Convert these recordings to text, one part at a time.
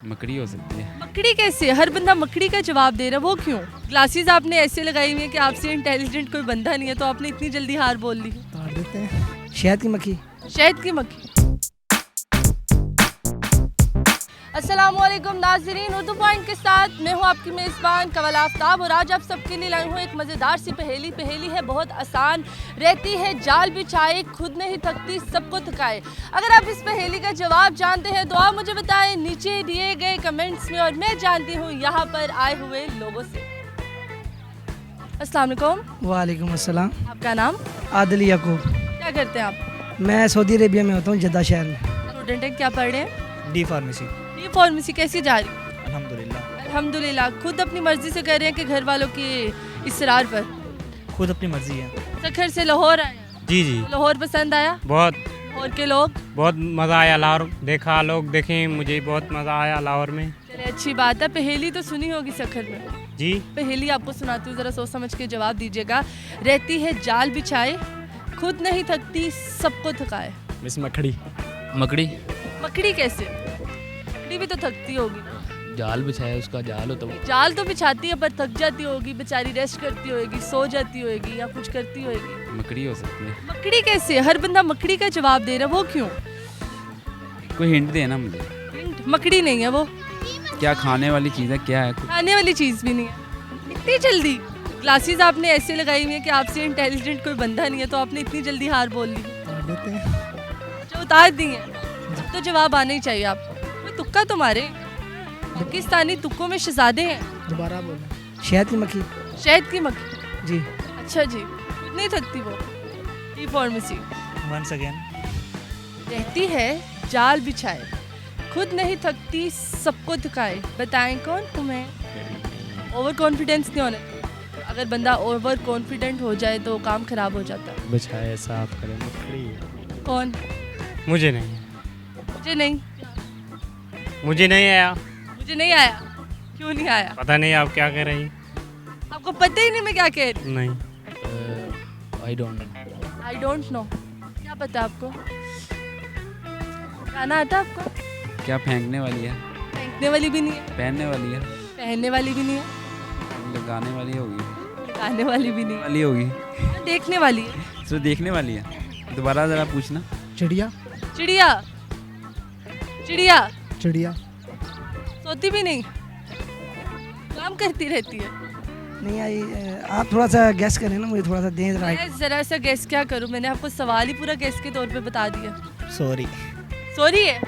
मकड़ी हो सकती है। मकड़ी कैसे? हर बंदा मकड़ी का जवाब दे रहा है, वो क्यों? ग्लासेस आपने ऐसे लगाई हुई है कि आपसे इंटेलिजेंट कोई बंदा नहीं है, तो आपने इतनी जल्दी हार बोल ली। तोड़ देते हैं। शहद की मक्खी। शहद की मक्खी। अस्सलामुअलैकुम नाज़रीन, उर्दू पॉइंट के साथ मैं हूँ आपकी मेज़बान कवल आफ्ताब और आज आप सबके लिए लाई हूँ एक मज़ेदार सी पहेली है बहुत आसान रहती है, जाल बिछाए खुद नहीं थकती सबको थकाए। अगर आप इस पहेली का जवाब जानते हैं तो आप मुझे बताएं नीचे दिए गए कमेंट्स में और मैं जानती हूँ यहाँ पर आए हुए लोगों से। अस्सलाम वालेकुम। वालेकुम अस्सलाम। आपका नाम? आदिल याकूब। क्या करते हैं आप? मैं सऊदी अरेबिया में होता हूँ, जद्दा शहर में। स्टूडेंट हैं, क्या पढ़ रहे हैं? D pharmacy. ये फार्मेसी कैसी जा रही है? अल्हम्दुलिल्लाह। अल्हम्दुलिल्लाह। खुद अपनी मर्जी से कर रहे हैं कि घर वालों के इसरार पर? खुद अपनी मर्जी है। सखर से लाहौर आए हैं। जी जी लाहौर पसंद आया? बहुत और के लोग? बहुत मज़ा आया लाहौर देखा, लोग देखे, मुझे बहुत मज़ा आया लाहौर में। चले अच्छी बात है। पहेली तो सुनी होगी सखर में। जी पहेली आपको सुनाती हूँ, ज़रा सोच समझ के जवाब दीजिएगा। रहती है जाल बिछाए खुद नहीं थकती सबको थकाए। मिस मकड़ी। मकड़ी मकड़ी कैसे? मकड़ी भी तो थकती होगी। जाल बिछाया, उसका जाल होता है। जाल तो बिछाती है पर थक जाती होगी, बेचारी रेस्ट करती होगी, सो जाती होगी या कुछ करती होगी। मकड़ी हो सकती है। मकड़ी कैसे? हर बंदा मकड़ी का जवाब दे रहा है, वो क्यों? कोई हिंट देना मुझे। हिंट? मकड़ी नहीं है वो। क्या खाने वाली चीज़ है? क्या है? खाने वाली चीज़ भी नहीं है। इतनी जल्दी? ग्लासेस आपने ऐसे लगाई हुई है कि आपसे इंटेलिजेंट कोई बंदा नहीं है, तो आपने इतनी जल्दी हार बोल ली। तोड़ देते हैं। जो उतार दी है तो जवाब आना ही चाहिए आपको। कोई तुक्का तो मारे। पाकिस्तानी तुक्कों में शहजादे हैं। दोबारा बोलो। शहद की मक्खी। शहद की मक्खी। जी। अच्छा जी, खुद नहीं थकती वो। D pharmacy. Once again. रहती है जाल बिछाए खुद नहीं थकती सबको थकाए, बताएं कौन हूँ मैं? ओवर कॉन्फिडेंस नहीं होना। अगर बंदा ओवर कॉन्फिडेंट हो जाए तो काम खराब हो जाता है। बिछाए साफ करें मकड़ी। कौन? मुझे नहीं मुझे नहीं। मुझे नहीं आया। मुझे नहीं आया? क्यों नहीं आया? पता नहीं आप क्या कह रही। आपको पता ही नहीं मैं क्या कह रही? नहीं I don't know. I don't know. क्या पता आपको? गाना आता आपको? क्या फेंकने वाली है? फेंकने वाली भी नहीं है, पहनने वाली है? पहनने वाली भी नहीं है, लगाने वाली होगी। गाने वाली भी नहीं है, वाली होगी। देखने वाली है। सिर्फ देखने वाली है। दोबारा ज़रा पूछना। चिड़िया। चिड़िया? चिड़िया चिड़िया सोती भी नहीं, काम करती रहती है। नहीं आई। आप थोड़ा सा गैस करें ना, मुझे थोड़ा सा दें राइट। मैं जरा सा गेस क्या करूं, मैंने आपको सवाल ही पूरा गेस के तौर पे बता दिया। सॉरी। सॉरी है?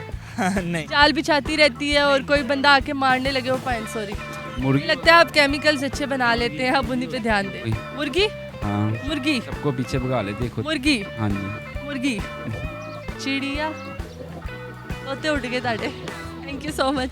नहीं। जाल बिछाती रहती है और कोई बंदा आके मारने लगे वो फाइन सॉरी। मुर्गी। लगता है आप केमिकल्स अच्छे बना लेते हैं, अब उन्हीं पे ध्यान दें। मुर्गी? हाँ, मुर्गी? सबको पीछे भगा लेती है खुद। मुर्गी? हाँ जी। मुर्गी? चिड़िया? तोते उड़ गए ताड़े। थैंक यू सो मच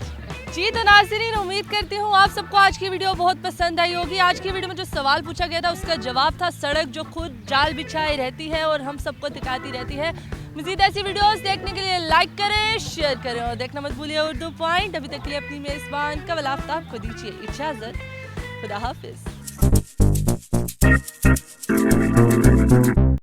जी। तो नाज़रीन, उम्मीद करती हूँ आप सबको आज की वीडियो बहुत पसंद आई होगी। आज की वीडियो में जो सवाल पूछा गया था उसका जवाब था सड़क जो खुद जाल बिछाए रहती है और हम सबको दिखाती रहती है। मज़ीद ऐसी वीडियोस देखने के लिए लाइक करें, शेयर करें और देखना मत भूलिए उर्दू पॉइंट। अभी तक के लिए अपनी मेज़बान कवल आफ्ताब को दीजिए इजाज़त। खुदा हाफिज़।